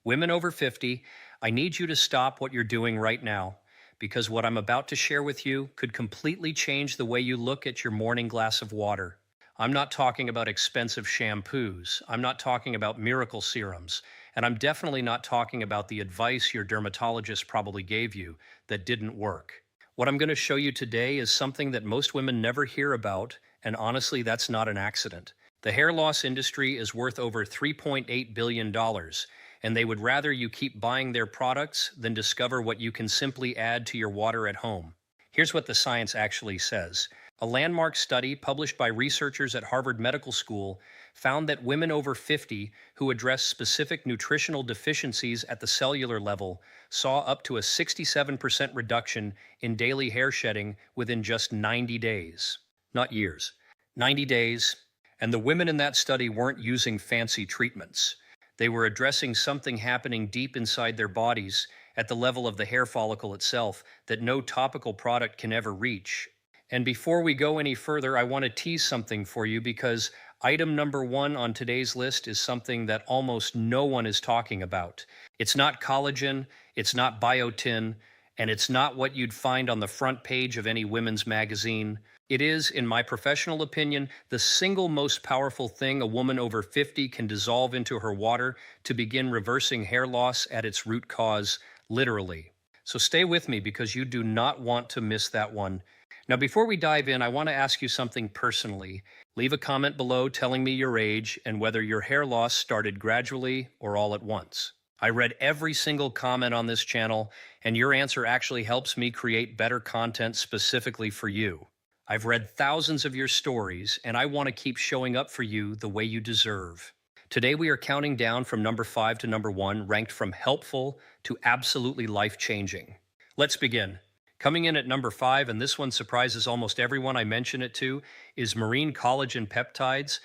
Women over 50, I need you to stop what you're doing right now because what I'm about to share with you could completely change the way you look at your morning glass of water. I'm not talking about expensive shampoos. I'm not talking about miracle serums. And I'm definitely not talking about the advice your dermatologist probably gave you that didn't work. What I'm going to show you today is something that most women never hear about, and honestly, that's not an accident. The hair loss industry is worth over $3.8 billion, and they would rather you keep buying their products than discover what you can simply add to your water at home. Here's what the science actually says. A landmark study published by researchers at Harvard Medical School found that women over 50 who addressed specific nutritional deficiencies at the cellular level saw up to a 67% reduction in daily hair shedding within just 90 days. Not years. 90 days. And the women in that study weren't using fancy treatments. They were addressing something happening deep inside their bodies at the level of the hair follicle itself that no topical product can ever reach. And before we go any further, I want to tease something for you because item number 1 on today's list is something that almost no one is talking about. It's not collagen, it's not biotin, and it's not what you'd find on the front page of any women's magazine. It is, in my professional opinion, the single most powerful thing a woman over 50 can dissolve into her water to begin reversing hair loss at its root cause, literally. So stay with me because you do not want to miss that one. Now, before we dive in, I want to ask you something personally. Leave a comment below telling me your age and whether your hair loss started gradually or all at once. I read every single comment on this channel, and your answer actually helps me create better content specifically for you. I've read thousands of your stories, and I want to keep showing up for you the way you deserve. Today, we are counting down from number 5 to number 1, ranked from helpful to absolutely life-changing. Let's begin. Coming in at number 5, and this one surprises almost everyone I mention it to, is marine collagen peptides.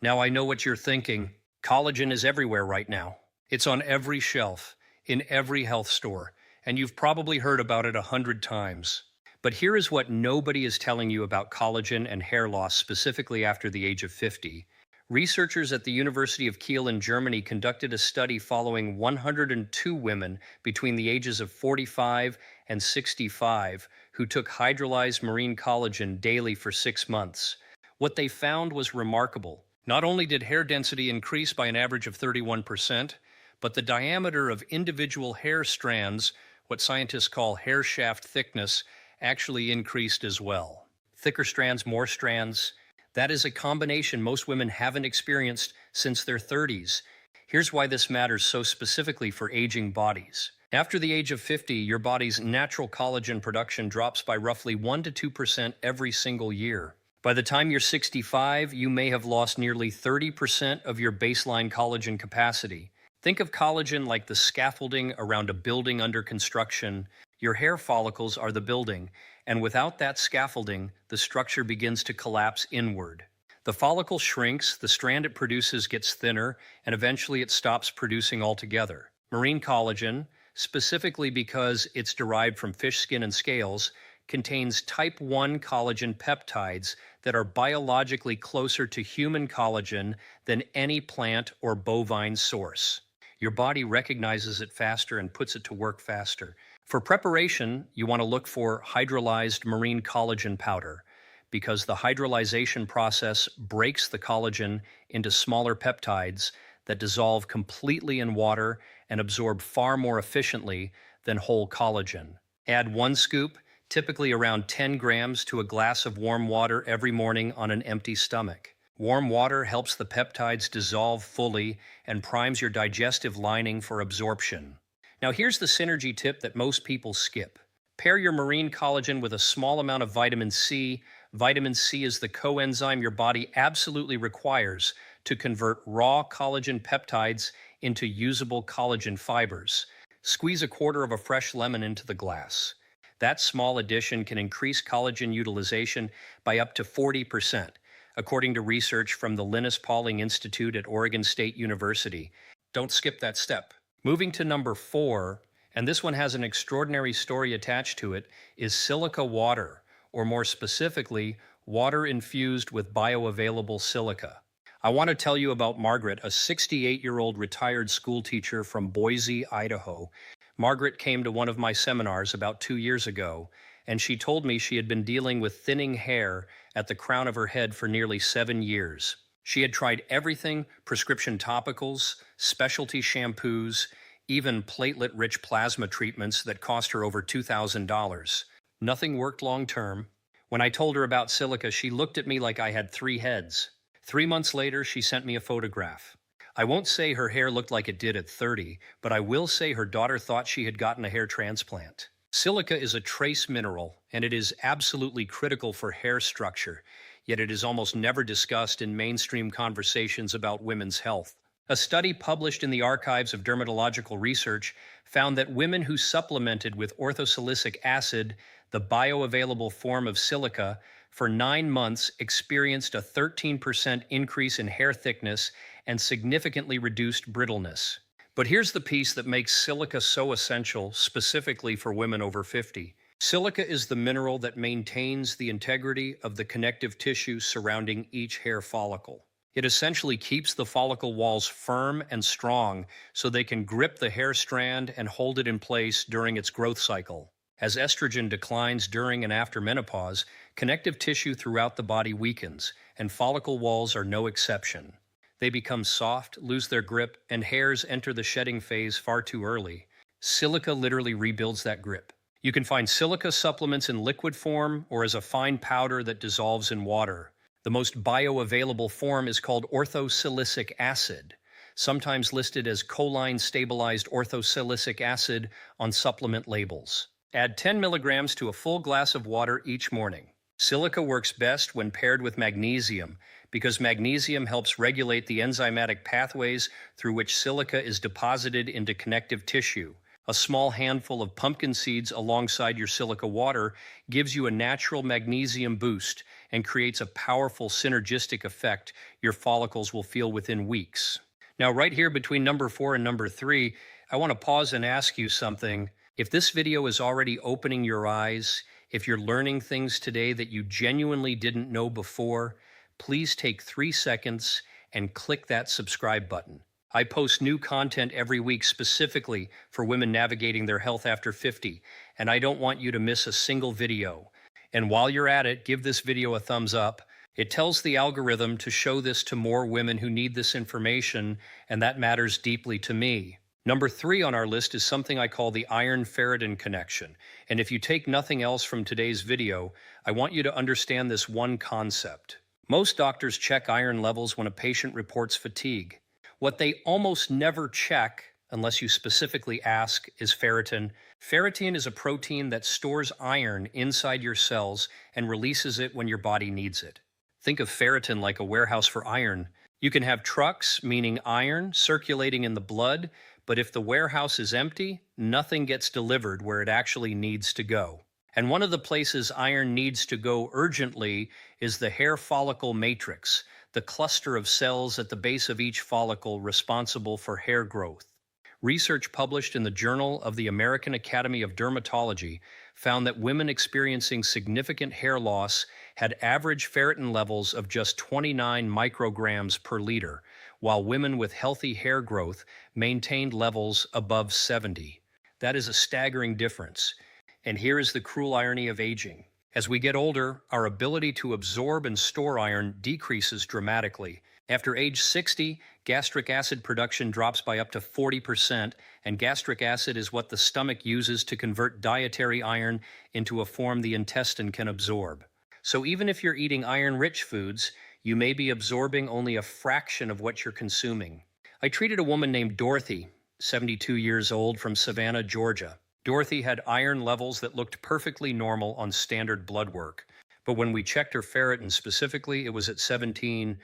Now, I know what you're thinking. Collagen is everywhere right now. It's on every shelf, in every health store, and you've probably heard about it 100 times. But here is what nobody is telling you about collagen and hair loss specifically after the age of 50. Researchers at the University of Kiel in Germany conducted a study following 102 women between the ages of 45 and 65 who took hydrolyzed marine collagen daily for 6 months. What they found was remarkable. Not only did hair density increase by an average of 31%, but the diameter of individual hair strands, what scientists call hair shaft thickness, actually increased as well. Thicker strands, more strands. That is a combination most women haven't experienced since their 30s. Here's why this matters so specifically for aging bodies. After the age of 50, your body's natural collagen production drops by roughly 1 to 2% every single year. By the time you're 65, you may have lost nearly 30% of your baseline collagen capacity. Think of collagen like the scaffolding around a building under construction. Your hair follicles are the building, and without that scaffolding, the structure begins to collapse inward. The follicle shrinks, the strand it produces gets thinner, and eventually it stops producing altogether. Marine collagen, specifically because it's derived from fish skin and scales, contains type 1 collagen peptides that are biologically closer to human collagen than any plant or bovine source. Your body recognizes it faster and puts it to work faster. For preparation, you want to look for hydrolyzed marine collagen powder because the hydrolyzation process breaks the collagen into smaller peptides that dissolve completely in water and absorb far more efficiently than whole collagen. Add 1 scoop, typically around 10 grams, to a glass of warm water every morning on an empty stomach. Warm water helps the peptides dissolve fully and primes your digestive lining for absorption. Now here's the synergy tip that most people skip. Pair your marine collagen with a small amount of vitamin C. Vitamin C is the coenzyme your body absolutely requires to convert raw collagen peptides into usable collagen fibers. Squeeze a quarter of a fresh lemon into the glass. That small addition can increase collagen utilization by up to 40%, according to research from the Linus Pauling Institute at Oregon State University. Don't skip that step. Moving to number 4, and this one has an extraordinary story attached to it, is silica water, or more specifically, water infused with bioavailable silica. I want to tell you about Margaret, a 68-year-old retired school teacher from Boise, Idaho. Margaret came to one of my seminars about 2 years ago, and she told me she had been dealing with thinning hair at the crown of her head for nearly 7 years. She had tried everything: prescription topicals, specialty shampoos, even platelet-rich plasma treatments that cost her over $2,000. Nothing worked long term. When I told her about silica, she looked at me like I had three heads. 3 months later, she sent me a photograph. I won't say her hair looked like it did at 30, but I will say her daughter thought she had gotten a hair transplant. Silica is a trace mineral, and it is absolutely critical for hair structure, yet it is almost never discussed in mainstream conversations about women's health. A study published in the Archives of Dermatological Research found that women who supplemented with orthosilicic acid, the bioavailable form of silica, for 9 months experienced a 13% increase in hair thickness and significantly reduced brittleness. But here's the piece that makes silica so essential, specifically for women over 50. Silica is the mineral that maintains the integrity of the connective tissue surrounding each hair follicle. It essentially keeps the follicle walls firm and strong so they can grip the hair strand and hold it in place during its growth cycle. As estrogen declines during and after menopause, connective tissue throughout the body weakens, and follicle walls are no exception. They become soft, lose their grip, and hairs enter the shedding phase far too early. Silica literally rebuilds that grip. You can find silica supplements in liquid form or as a fine powder that dissolves in water. The most bioavailable form is called orthosilicic acid, sometimes listed as choline-stabilized orthosilicic acid on supplement labels. Add 10 milligrams to a full glass of water each morning. Silica works best when paired with magnesium because magnesium helps regulate the enzymatic pathways through which silica is deposited into connective tissue. A small handful of pumpkin seeds alongside your silica water gives you a natural magnesium boost and creates a powerful synergistic effect your follicles will feel within weeks. Now, right here between number 4 and number 3, I want to pause and ask you something. If this video is already opening your eyes, if you're learning things today that you genuinely didn't know before, please take 3 seconds and click that subscribe button. I post new content every week specifically for women navigating their health after 50, and I don't want you to miss a single video. And while you're at it, give this video a thumbs up. It tells the algorithm to show this to more women who need this information, and that matters deeply to me. Number 3 on our list is something I call the iron-ferritin connection. And if you take nothing else from today's video, I want you to understand this one concept. Most doctors check iron levels when a patient reports fatigue. What they almost never check, unless you specifically ask, is ferritin. Ferritin is a protein that stores iron inside your cells and releases it when your body needs it. Think of ferritin like a warehouse for iron. You can have trucks, meaning iron, circulating in the blood, but if the warehouse is empty, nothing gets delivered where it actually needs to go. And one of the places iron needs to go urgently is the hair follicle matrix, the cluster of cells at the base of each follicle responsible for hair growth. Research published in the Journal of the American Academy of Dermatology found that women experiencing significant hair loss had average ferritin levels of just 29 micrograms per liter, while women with healthy hair growth maintained levels above 70. That is a staggering difference. And here is the cruel irony of aging. As we get older, our ability to absorb and store iron decreases dramatically. After age 60, gastric acid production drops by up to 40%, and gastric acid is what the stomach uses to convert dietary iron into a form the intestine can absorb. So even if you're eating iron-rich foods, you may be absorbing only a fraction of what you're consuming. I treated a woman named Dorothy, 72 years old, from Savannah, Georgia. Dorothy had iron levels that looked perfectly normal on standard blood work, but when we checked her ferritin specifically, it was at 17.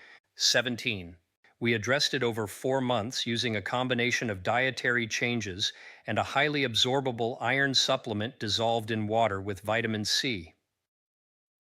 We addressed it over 4 months using a combination of dietary changes and a highly absorbable iron supplement dissolved in water with vitamin C.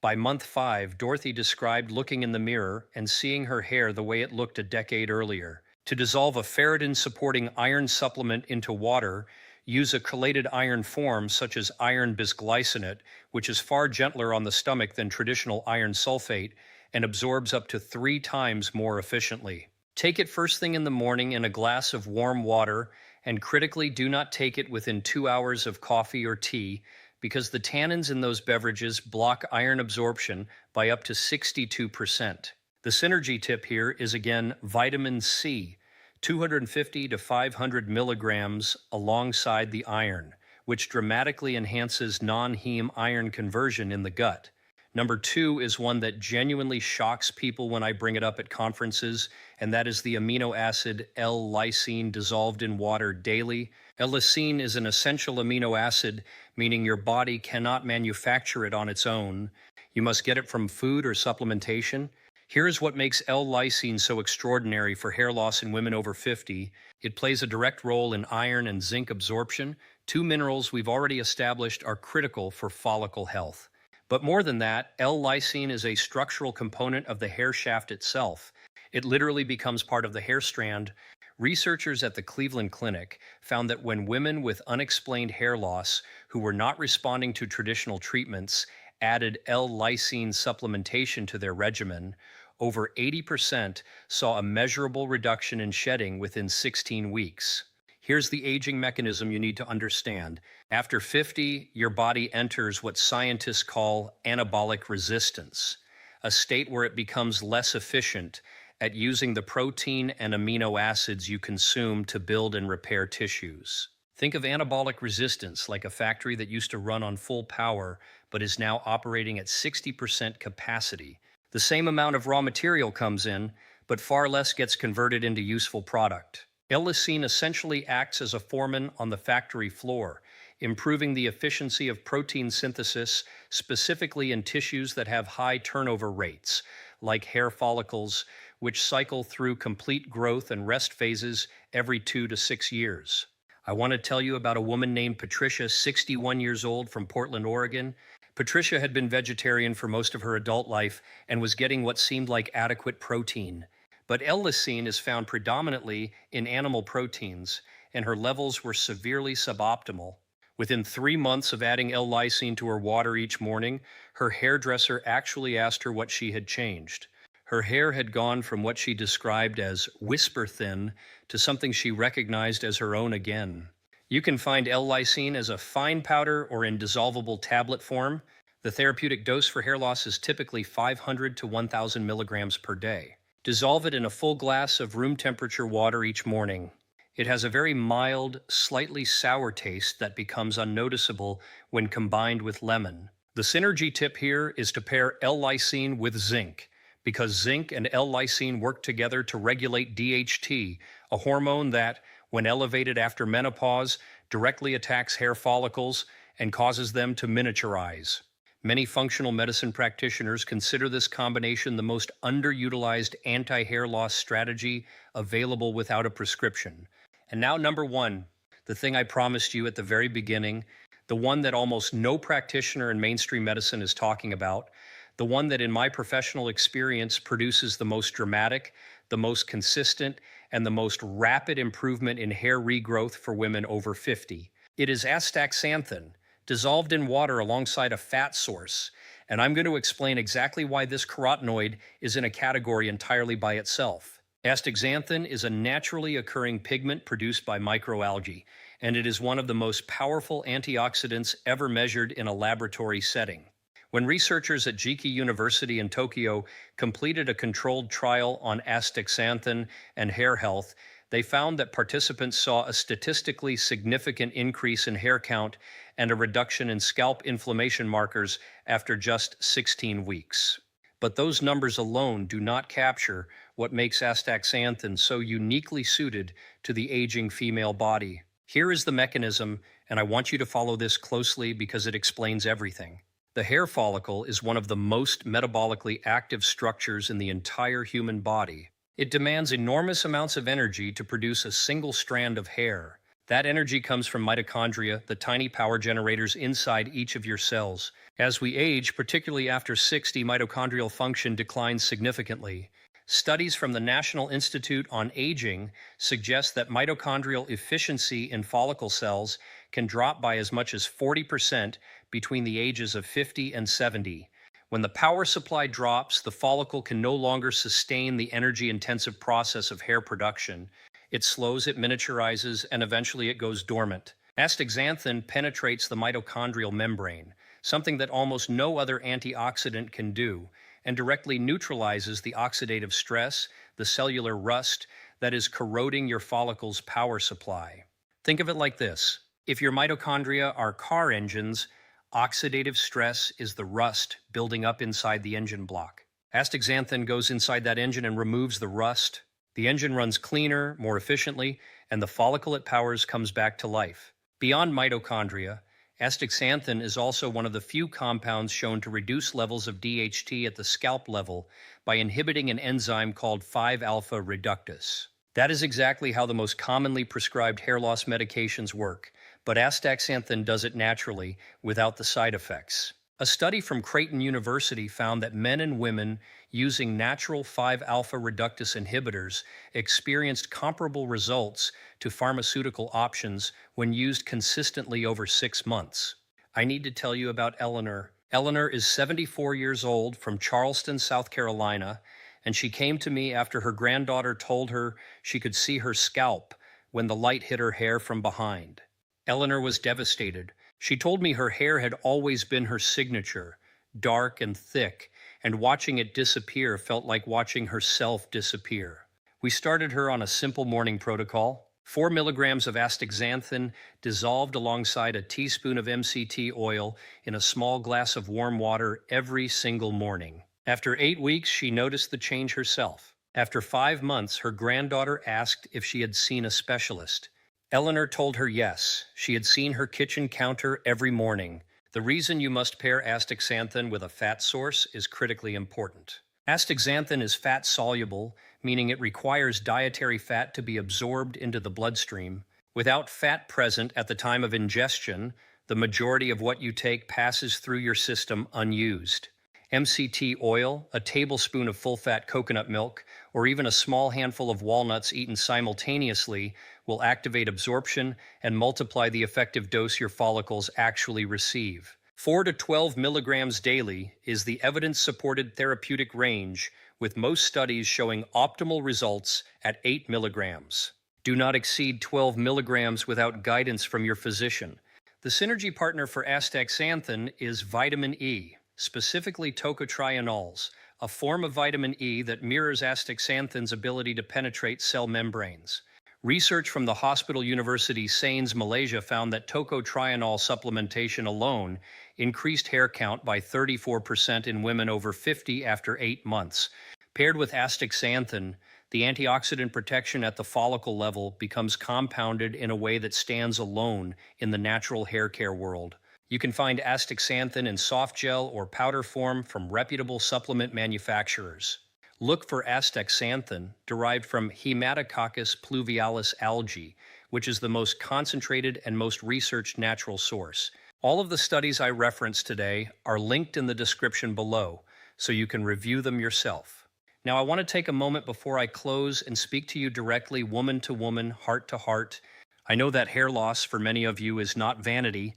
By month 5, Dorothy described looking in the mirror and seeing her hair the way it looked a decade earlier. To dissolve a ferritin-supporting iron supplement into water, use a chelated iron form such as iron bisglycinate, which is far gentler on the stomach than traditional iron sulfate, and absorbs up to 3 times more efficiently. Take it first thing in the morning in a glass of warm water, and critically do not take it within 2 hours of coffee or tea, because the tannins in those beverages block iron absorption by up to 62%. The synergy tip here is again vitamin C, 250 to 500 milligrams alongside the iron, which dramatically enhances non-heme iron conversion in the gut. Number 2 is one that genuinely shocks people when I bring it up at conferences, and that is the amino acid L-lysine dissolved in water daily. L-lysine is an essential amino acid, meaning your body cannot manufacture it on its own. You must get it from food or supplementation. Here is what makes L-lysine so extraordinary for hair loss in women over 50. It plays a direct role in iron and zinc absorption, 2 minerals we've already established are critical for follicle health. But more than that, L-lysine is a structural component of the hair shaft itself. It literally becomes part of the hair strand. Researchers at the Cleveland Clinic found that when women with unexplained hair loss who were not responding to traditional treatments added L-lysine supplementation to their regimen, over 80% saw a measurable reduction in shedding within 16 weeks. Here's the aging mechanism you need to understand. After 50, your body enters what scientists call anabolic resistance, a state where it becomes less efficient at using the protein and amino acids you consume to build and repair tissues. Think of anabolic resistance like a factory that used to run on full power but is now operating at 60% capacity. The same amount of raw material comes in, but far less gets converted into useful product. L-lysine essentially acts as a foreman on the factory floor, improving the efficiency of protein synthesis, specifically in tissues that have high turnover rates, like hair follicles, which cycle through complete growth and rest phases every 2 to 6 years. I want to tell you about a woman named Patricia, 61 years old, from Portland, Oregon. Patricia had been vegetarian for most of her adult life and was getting what seemed like adequate protein. But L-lysine is found predominantly in animal proteins, and her levels were severely suboptimal. Within 3 months of adding L-lysine to her water each morning, her hairdresser actually asked her what she had changed. Her hair had gone from what she described as whisper thin to something she recognized as her own again. You can find L-lysine as a fine powder or in dissolvable tablet form. The therapeutic dose for hair loss is typically 500 to 1,000 milligrams per day. Dissolve it in a full glass of room temperature water each morning. It has a very mild, slightly sour taste that becomes unnoticeable when combined with lemon. The synergy tip here is to pair L-lysine with zinc, because zinc and L-lysine work together to regulate DHT, a hormone that, when elevated after menopause, directly attacks hair follicles and causes them to miniaturize. Many functional medicine practitioners consider this combination the most underutilized anti-hair loss strategy available without a prescription. And now number 1, the thing I promised you at the very beginning, the one that almost no practitioner in mainstream medicine is talking about, the one that in my professional experience produces the most dramatic, the most consistent, and the most rapid improvement in hair regrowth for women over 50. It is astaxanthin, dissolved in water alongside a fat source, and I'm going to explain exactly why this carotenoid is in a category entirely by itself. Astaxanthin is a naturally occurring pigment produced by microalgae, and it is one of the most powerful antioxidants ever measured in a laboratory setting. When researchers at Jiki University in Tokyo completed a controlled trial on astaxanthin and hair health, they found that participants saw a statistically significant increase in hair count and a reduction in scalp inflammation markers after just 16 weeks. But those numbers alone do not capture what makes astaxanthin so uniquely suited to the aging female body. Here is the mechanism, and I want you to follow this closely because it explains everything. The hair follicle is one of the most metabolically active structures in the entire human body. It demands enormous amounts of energy to produce a single strand of hair. That energy comes from mitochondria, the tiny power generators inside each of your cells. As we age, particularly after 60, mitochondrial function declines significantly. Studies from the National Institute on Aging suggest that mitochondrial efficiency in follicle cells can drop by as much as 40% between the ages of 50 and 70. When the power supply drops, the follicle can no longer sustain the energy-intensive process of hair production. It slows, it miniaturizes, and eventually it goes dormant. Astaxanthin penetrates the mitochondrial membrane, something that almost no other antioxidant can do, and directly neutralizes the oxidative stress, the cellular rust, that is corroding your follicle's power supply. Think of it like this. If your mitochondria are car engines, oxidative stress is the rust building up inside the engine block. Astaxanthin goes inside that engine and removes the rust. The engine runs cleaner, more efficiently, and the follicle it powers comes back to life. Beyond mitochondria, astaxanthin is also one of the few compounds shown to reduce levels of DHT at the scalp level by inhibiting an enzyme called 5-alpha reductase. That is exactly how the most commonly prescribed hair loss medications work, but astaxanthin does it naturally, without the side effects. A study from Creighton University found that men and women using natural 5-alpha reductase inhibitors experienced comparable results to pharmaceutical options when used consistently over 6 months. I need to tell you about Eleanor. Eleanor is 74 years old from Charleston, South Carolina, and she came to me after her granddaughter told her she could see her scalp when the light hit her hair from behind. Eleanor was devastated. She told me her hair had always been her signature, dark and thick, and watching it disappear felt like watching herself disappear. We started her on a simple morning protocol: 4 milligrams of astaxanthin dissolved alongside a teaspoon of MCT oil in a small glass of warm water every single morning. After 8 weeks, she noticed the change herself. After 5 months, her granddaughter asked if she had seen a specialist. Eleanor told her yes, she had seen her kitchen counter every morning. The reason you must pair astaxanthin with a fat source is critically important. Astaxanthin is fat-soluble, meaning it requires dietary fat to be absorbed into the bloodstream. Without fat present at the time of ingestion, the majority of what you take passes through your system unused. MCT oil, a tablespoon of full-fat coconut milk, or even a small handful of walnuts eaten simultaneously will activate absorption and multiply the effective dose your follicles actually receive. 4 to 12 milligrams daily is the evidence-supported therapeutic range, with most studies showing optimal results at 8 milligrams. Do not exceed 12 milligrams without guidance from your physician. The synergy partner for astaxanthin is vitamin E, specifically tocotrienols, a form of vitamin E that mirrors astaxanthin's ability to penetrate cell membranes. Research from the Hospital University Sains, Malaysia found that tocotrienol supplementation alone increased hair count by 34% in women over 50 after 8 months. Paired with astaxanthin, the antioxidant protection at the follicle level becomes compounded in a way that stands alone in the natural hair care world. You can find astaxanthin in soft gel or powder form from reputable supplement manufacturers. Look for astaxanthin derived from Haematococcus pluvialis algae, which is the most concentrated and most researched natural source. All of the studies I referenced today are linked in the description below, so you can review them yourself. Now, I want to take a moment before I close and speak to you directly, woman to woman, heart to heart. I know that hair loss for many of you is not vanity.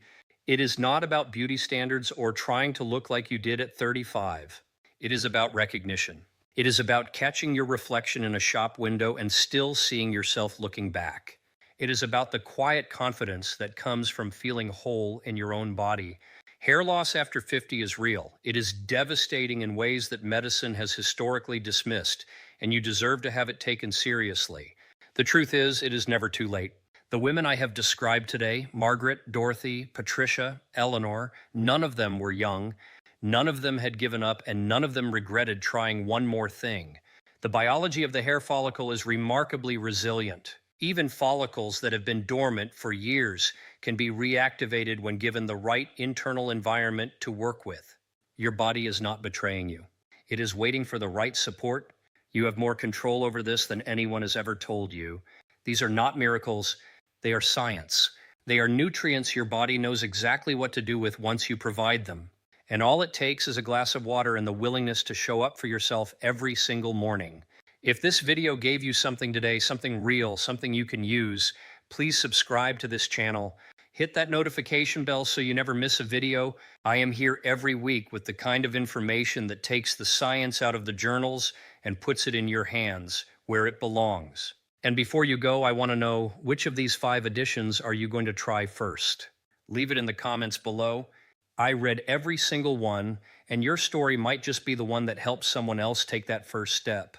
It is not about beauty standards or trying to look like you did at 35. It is about recognition. It is about catching your reflection in a shop window and still seeing yourself looking back. It is about the quiet confidence that comes from feeling whole in your own body. Hair loss after 50 is real. It is devastating in ways that medicine has historically dismissed, and you deserve to have it taken seriously. The truth is, it is never too late. The women I have described today, Margaret, Dorothy, Patricia, Eleanor, none of them were young. None of them had given up, and none of them regretted trying one more thing. The biology of the hair follicle is remarkably resilient. Even follicles that have been dormant for years can be reactivated when given the right internal environment to work with. Your body is not betraying you. It is waiting for the right support. You have more control over this than anyone has ever told you. These are not miracles. They are science. They are nutrients your body knows exactly what to do with once you provide them. And all it takes is a glass of water and the willingness to show up for yourself every single morning. If this video gave you something today, something real, something you can use, please subscribe to this channel. Hit that notification bell so you never miss a video. I am here every week with the kind of information that takes the science out of the journals and puts it in your hands where it belongs. And before you go, I want to know, which of these 5 additions are you going to try first? Leave it in the comments below. I read every single one, and your story might just be the one that helps someone else take that first step.